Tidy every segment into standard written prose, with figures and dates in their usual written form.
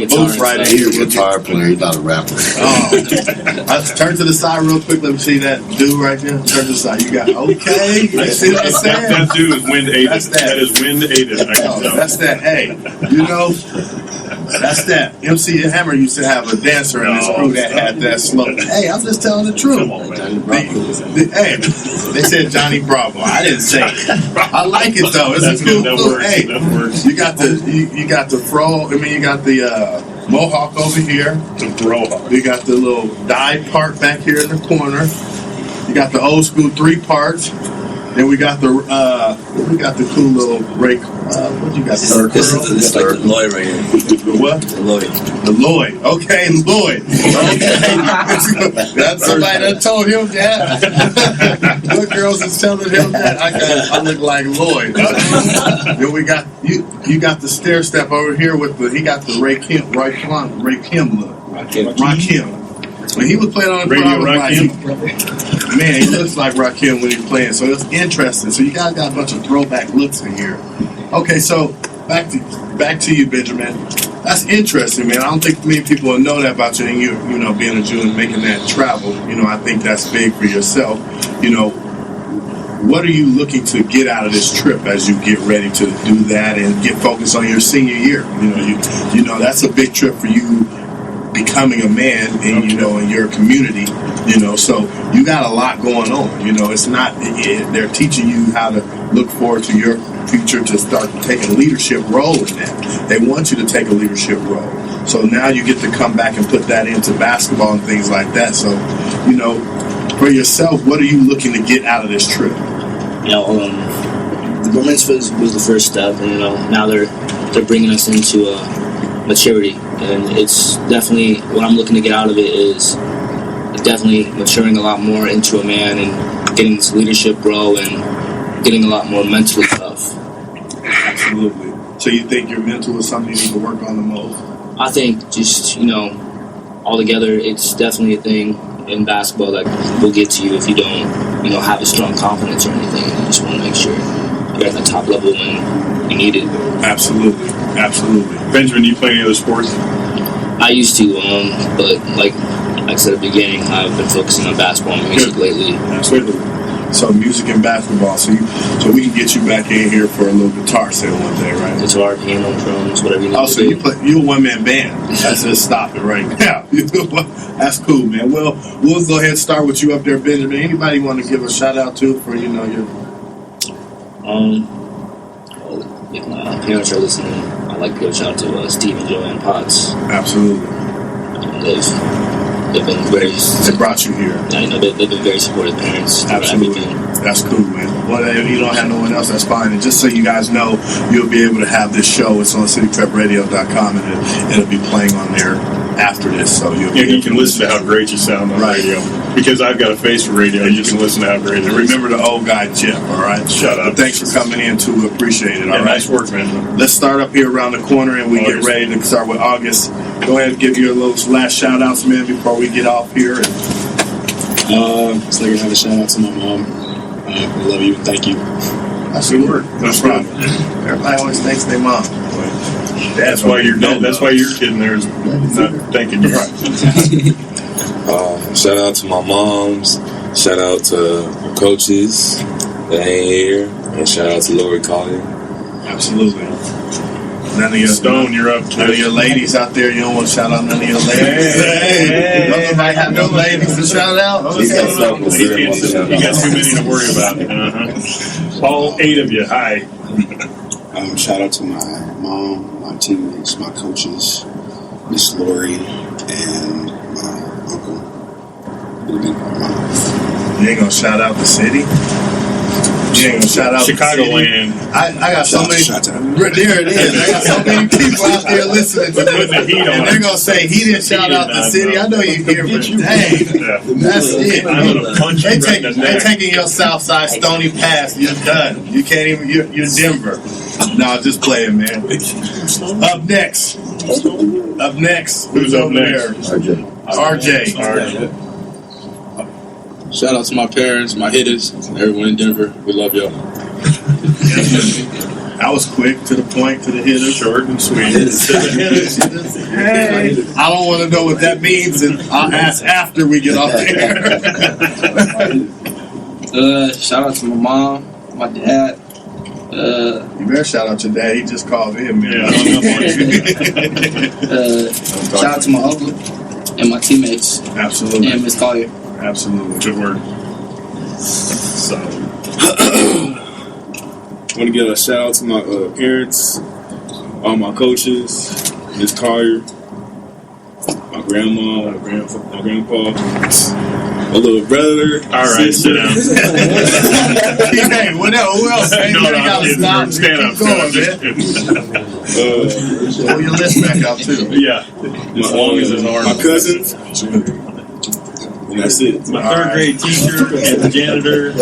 a booth right here. He's a guitar player. He's not a rapper. Oh, turn to the side real quick. Let me see that dude right there. Turn to the side. You got okay. See what I'm saying? That dude is wind aided. That is wind aided. That's that. Hey, you know. That's that. MC Hammer used to have a dancer in his crew that had that slow. Hey, I'm just telling the truth. Come on, man. Hey, they said Johnny Bravo. I didn't say it. I like it though. It's a cool look. Hey, you got the fro. You got the mohawk over here. The bro. You got the little dyed part back here in the corner. You got the old school 3-part. Then we got the cool little rake. What you got? This is like the Lloyd right here. The what? The Lloyd. The Lloyd. Okay, Lloyd. Okay. That's somebody that told him that. Good girls is telling him that I look like Lloyd. Then we got you got the stair step over here with he got the Rakim look. Rakim. When he was playing on the Radio Rakim, man, he looks like Rakim when he's playing. So it's interesting. So you guys got a bunch of throwback looks in here. Okay, so back to you, Benjamin. That's interesting, man. I don't think many people will know that about you. And you know, being a Jew and making that travel. You know, I think that's big for yourself. You know, what are you looking to get out of this trip as you get ready to do that and get focused on your senior year? You know, that's a big trip for you. Becoming a man in in your community, so you got a lot going on. It's not they're teaching you how to look forward to your future to start taking a leadership role in that. They want you to take a leadership role. So now you get to come back and put that into basketball and things like that. So, for yourself, what are you looking to get out of this trip? The bar mitzvah was the first step, and now they're bringing us into maturity, and it's definitely what I'm looking to get out of it is definitely maturing a lot more into a man and getting this leadership role and getting a lot more mentally tough. Absolutely. So you think your mental is something you need to work on the most? I think just altogether, it's definitely a thing in basketball that will get to you if you don't have a strong confidence or anything. You just want to make sure you're at the top level when you need it. Absolutely. Benjamin, do you play any other sports? I used to, but like I said at the beginning, I've been focusing on basketball and music lately. Absolutely. So music and basketball. So we can get you back in here for a little guitar set one day, right? Guitar, piano, drums, whatever you need to do. You're a one-man band. That's just stop it right now. That's cool, man. Well, we'll go ahead and start with you up there, Benjamin. Anybody want to give a shout out to for your if my parents are listening, I'd like to give a shout out to Steve and Joanne Potts. Absolutely. They've been very... They brought you here. Yeah, they've been very supportive parents. Absolutely. That's cool, man. Well, if you don't have no one else, that's fine. And just so you guys know, you'll be able to have this show. It's on cityprepradio.com, and it'll be playing on there after this. So you can listen to how great you sound on radio. Because I've got a face for radio, you can listen to how great it is. Remember the old guy, Jeff, all right? Shut up. But thanks for coming in, too. We appreciate it, all right? Nice work, man. Let's start up here around the corner, and we get ready to start with August. Go ahead and give your little last shout-outs, man, before we get off here. So I can have a shout-out to my mom. I love you. Thank you. That's good work. No problem. Everybody always thanks their mom. That's why your kid in there is not thanking you. Shout out to my moms. Shout out to my coaches that ain't here. And shout out to Lori Collier. Absolutely. None of your Stone, you're up. None of your ladies out there. You don't want to shout out none of your ladies. Hey. Nobody have no ladies to shout out. Okay. You got too many to worry about. All 8 of you. Hi. Shout out to my mom, my teammates, my coaches, Miss Lori, and my uncle. You ain't gonna shout out the city? You ain't gonna shout out Chicagoland. I got so many. There it is. I got so many people out there listening to this, and they're gonna say he didn't shout out the city. I know you hear, but dang, that's it. They're taking your Southside Stony Pass. You're done. You can't even. You're Denver. No, just playing, man. Up next. Who's over there? RJ. Shout out to my parents, my hitters, everyone in Denver. We love y'all. That was quick, to the point, to the hitter. Short and sweet. To the hitter. Hey, I don't want to know what that means, and I'll ask after we get off there. Shout out to my mom, my dad. You better shout out your dad. He just called in, man. Yeah, Shout out to my uncle and my teammates Absolutely. and Miss Collier. Absolutely. Good work. So, I want to give a shout out to my parents, all my coaches, Miss Collier, my grandma, my grandpa, my little brother. all right, sit down. Hey, what else? Who else? Hey, No, you gotta stop. stand up. Keep going, man. Pull your list back out, too. Yeah, as long as it's hard. My cousins, and that's it. My third grade teacher and the janitor.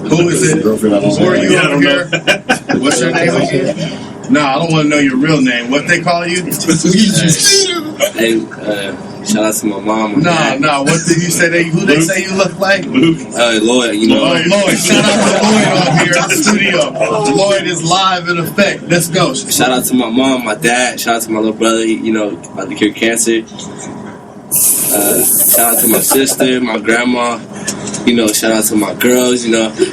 Who is it? Who are you Yeah, I over don't here? What's your name again? No, I don't want to know your real name. What they call you? Hey, shout out to my mom. No. What did you say? Who they say you look like? Lloyd, you know. Oh, Lloyd. Shout out to Lloyd on here in the studio. Lloyd is live in effect. Let's go. Shout out to my mom, my dad. Shout out to my little brother. About to cure cancer. Shout out to my sister, my grandma. Shout out to my girls.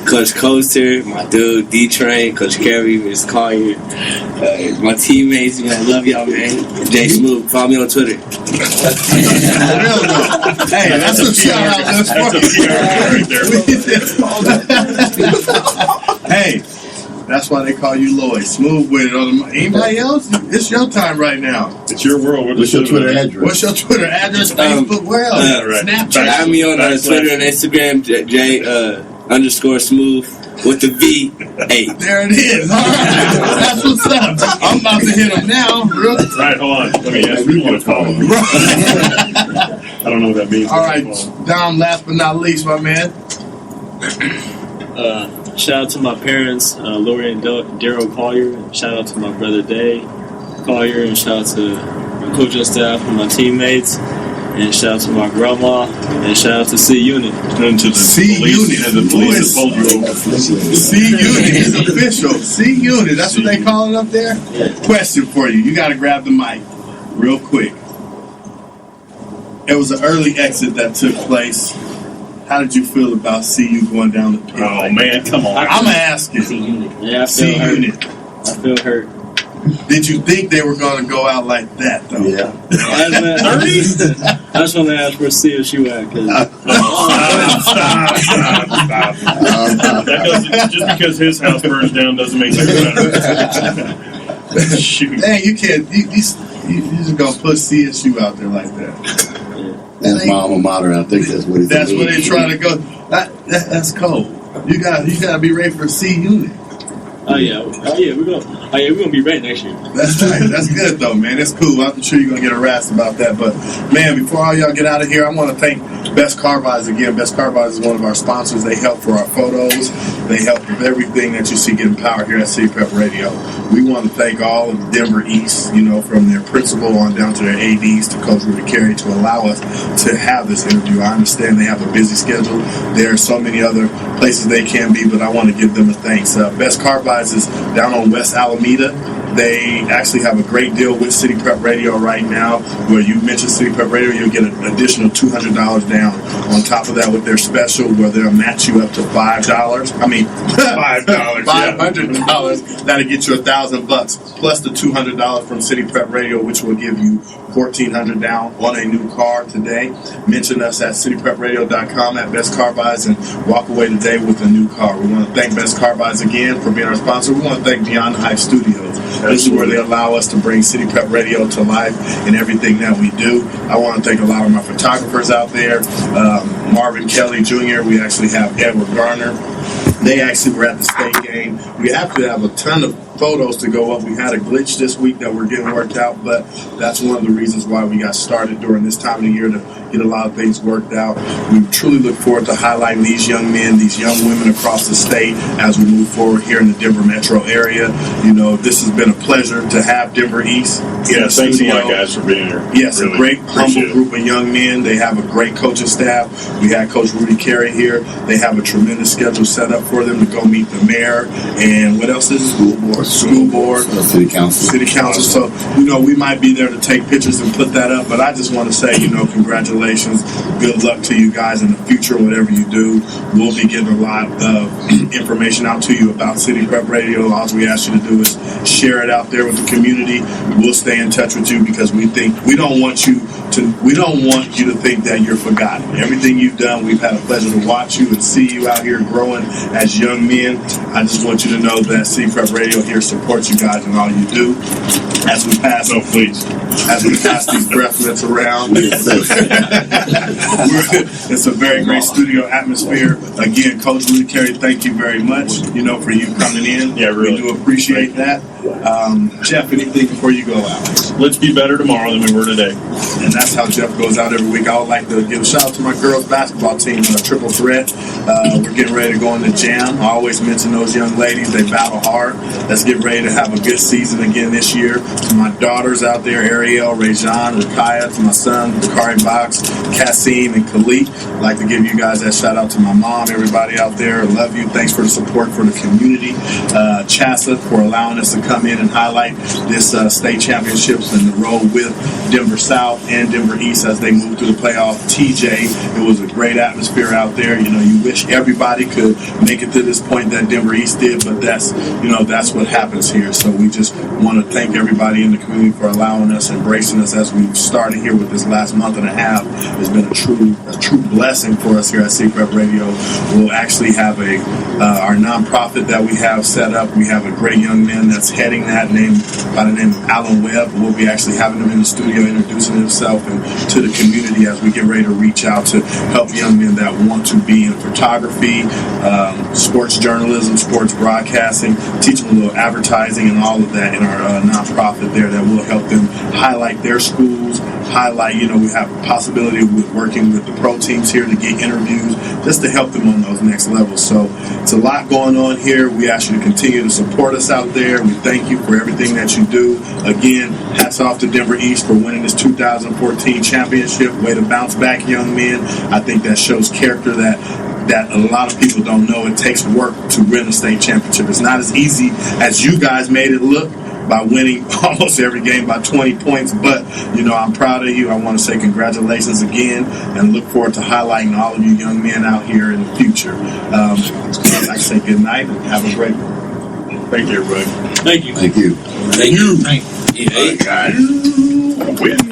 Coach Coaster, my dude D-Train, Coach Carey, Miss Collier, my teammates. Love y'all, man. Jay Smooth. Follow me on Twitter. Hey, that's a shout out. That's a PR right there. Hey, that's why they call you Lloyd. Smooth with it. Anybody else? It's your time right now. It's your world. What's your Twitter address? What's your Twitter address? Facebook? Where else? right. Snapchat? Add me on Twitter and Instagram, J_Smooth with the V8. There it is. All right. That's what's up. I'm about to hit him now. Right, hold on. Let me ask you what to follow me. I don't know what that means. All right, Dom, last but not least, my man. Shout out to my parents, Lori and Daryl Collier. And shout out to my brother Dave Collier. And shout out to my coaching staff and my teammates. And shout out to my grandma. And shout out to C Unit. And to the C police, Unit. and the police that pulled you over. C Unit is official. C Unit. That's what they call it up there? Question for you. You got to grab the mic real quick. It was an early exit that took place. How did you feel about CU going down the pit? Oh, man, come on. I'm going to ask you. Yeah, I C feel hurt. Unit. I feel hurt. Did you think they were going to go out like that, though? Yeah. I just want to ask where CSU at. Cause Stop. That doesn't, just because his house burns down doesn't make it better. Shoot. Hey, you can't. You just going to put CSU out there like that. That's my alma mater. I think that's what it That's is. where they trying to go. That's cold. You got to be ready for C Unit. we're gonna be ready next year. That's right. That's good, though, man. That's cool. I'm sure you're going to get harassed about that. But, man, before all y'all get out of here, I want to thank Best Car Buys again. Best Car Buys is one of our sponsors. They help for our photos. They help with everything that you see getting power here at City Prep Radio. We want to thank all of Denver East, from their principal on down to their ADs to Coach Rudy Carey to allow us to have this interview. I understand they have a busy schedule. There are so many other places they can be, but I want to give them a thanks. Best Car Buys is down on West Alameda. They actually have a great deal with City Prep Radio right now where you mention City Prep Radio, you'll get an additional $200 down. On top of that with their special where they'll match you up to $5. I mean, $5. $500. That'll get you $1,000 plus the $200 from City Prep Radio, which will give you $1,400 down on a new car today. Mention us at cityprepradio.com at Best Car Buys and walk away today with a new car. We want to thank Best Car Buys again for being our sponsor. We want to thank Beyond the Hype Studios. This is where they allow us to bring City Prep Radio to life in everything that we do. I want to thank a lot of my photographers out there. Marvin Kelly Jr. We actually have Edward Garner. They actually were at the state game. We actually have a ton of photos to go up. We had a glitch this week that we're getting worked out, but that's one of the reasons why we got started during this time of the year to get a lot of things worked out. We truly look forward to highlighting these young men, these young women across the state as we move forward here in the Denver metro area. You know, this has been a pleasure to have Denver East in the Thanks a studio. lot, guys, for being here. Yes, Really a great, humble appreciate it. group of young men. They have a great coaching staff. We had Coach Rudy Carey here. They have a tremendous schedule set up for them to go meet the mayor and what else is it? School board, City Council. So, you know, we might be there to take pictures and put that up, but I just want to say, you know, congratulations. Good luck to you guys in the future, whatever you do. We'll be getting a lot of information out to you about City Prep Radio. All we ask you to do is share it out there with the community. We'll stay in touch with you because we don't want you to think that you're forgotten. Everything you've done, we've had a pleasure to watch you and see you out here growing as young men. I just want you to know that City Prep Radio here supports you guys in all you do. As we pass these breath mints around, it's a very great studio atmosphere. Again, Coach Rudy Carey, thank you very much. You know, for you coming in. Yeah, really. We do appreciate that. Jeff, anything before you go out? Let's be better tomorrow than we were today. And that's how Jeff goes out every week. I would like to give a shout out to my girls basketball team, Triple Threat. We're getting ready to go in the jam. I always mention those young ladies. They battle hard. Let's get ready to have a good season again this year. To my daughters out there, Ariel, Rajan, Rakaya, to my son, Bakari Box, Kassim, and Khalid. I'd like to give you guys that shout out to my mom, everybody out there. I love you. Thanks for the support for the community. Chassa for allowing us to come in and highlight this state championships and the role with Denver South and Denver East as they move through the playoff. TJ, it was a great atmosphere out there. You know, you wish everybody could make it to this point that Denver East did, but that's what happens here. So we just want to thank everybody in the community for allowing us, embracing us as we've started here with this last month and a half. It's been a true blessing for us here at CPrep Radio. We'll actually have our nonprofit that we have set up. We have a great young man that's heading that by the name of Alan Webb. We'll be actually having him in the studio introducing himself and to the community as we get ready to reach out to help young men that want to be in photography, sports journalism, sports broadcasting, teach them a little advertising and all of that in our nonprofit there that will help them highlight their schools, we have a possibility with working with the pro teams here to get interviews, just to help them on those next levels. So it's a lot going on here. We ask you to continue to support us out there. We thank you for everything that you do. Again, hats off to Denver East for winning this 2014 championship. Way to bounce back, young men. I think that shows character that a lot of people don't know. It takes work to win a state championship. It's not as easy as you guys made it look by winning almost every game by 20 points. But, I'm proud of you. I want to say congratulations again and look forward to highlighting all of you young men out here in the future. I'd like to say good night and have a great one. Thank you, everybody. Thank you. Thank you. Thank you. All right, guys. Win.